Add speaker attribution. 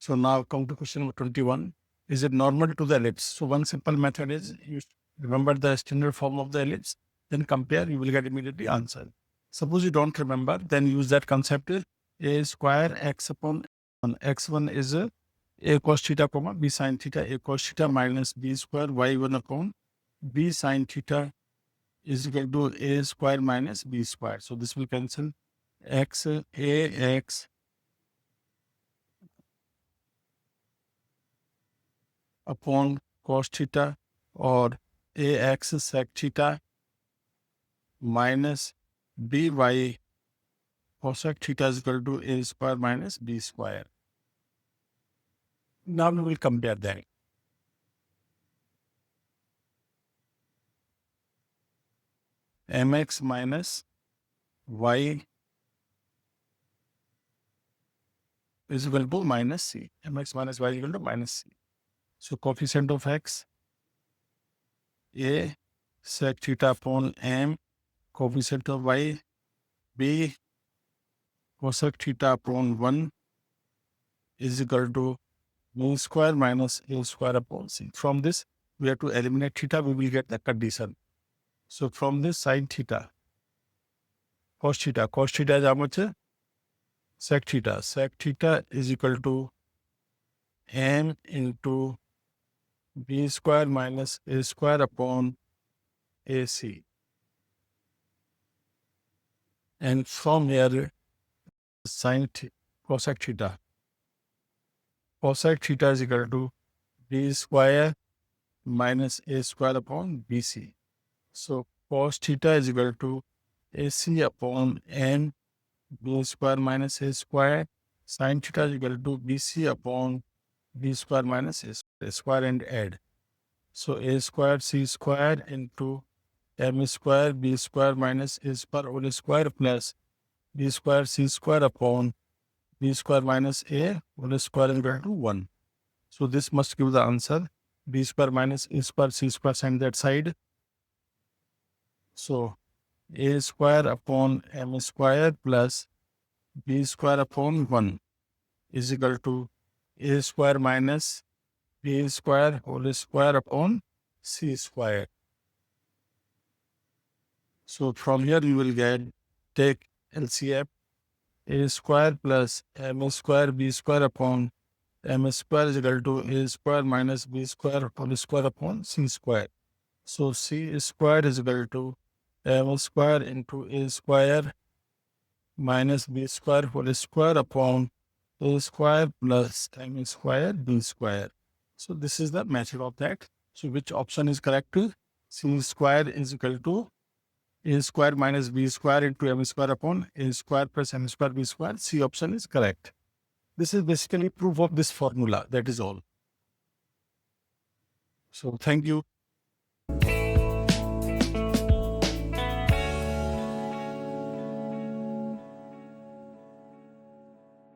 Speaker 1: So now come to question number 21. Is it normal to the ellipse? So one simple method is you remember the standard form of the ellipse, then compare, you will get immediately answer. Suppose you don't remember, then use that concept a square x upon 1. X1 is a cos theta comma b sin theta, a cos theta minus b square y1 upon b sin theta is equal to a square minus b square. So this will cancel x ax upon cos theta or ax sec theta minus by cosec theta is equal to a square minus b square. Now we will compare that. Mx minus y is equal to minus c. Mx minus y is equal to minus c. So coefficient of x, a sec theta upon m, coefficient of y, b cosec theta upon 1 is equal to b square minus a square upon c. From this, we have to eliminate theta, we will get the condition. So from this sin theta, cos theta is how much? Sec theta is equal to m into b square minus a square upon ac. And from here, cosec theta is equal to b square minus a square upon bc. So cos theta is equal to ac upon n b square minus a square. Sin theta is equal to bc upon b square minus a square and add. So a square c square into m square b square minus a square whole square plus b square c square upon b square minus a whole square is equal to 1. So this must give the answer. B square minus a square c square send that side. So a square upon m square plus b square upon 1 is equal to a square minus b square whole square upon c square. So from here you will get, take LCM, a square plus m square b square upon m square is equal to a square minus b square whole square upon c square. So c square is equal to m square into a square minus b square whole square upon a square plus m square b square. So this is the method of that. So which option is correct? C square is equal to a square minus b square into m square upon a square plus m square b square. C option is correct. This is basically proof of this formula. That is all. So thank you.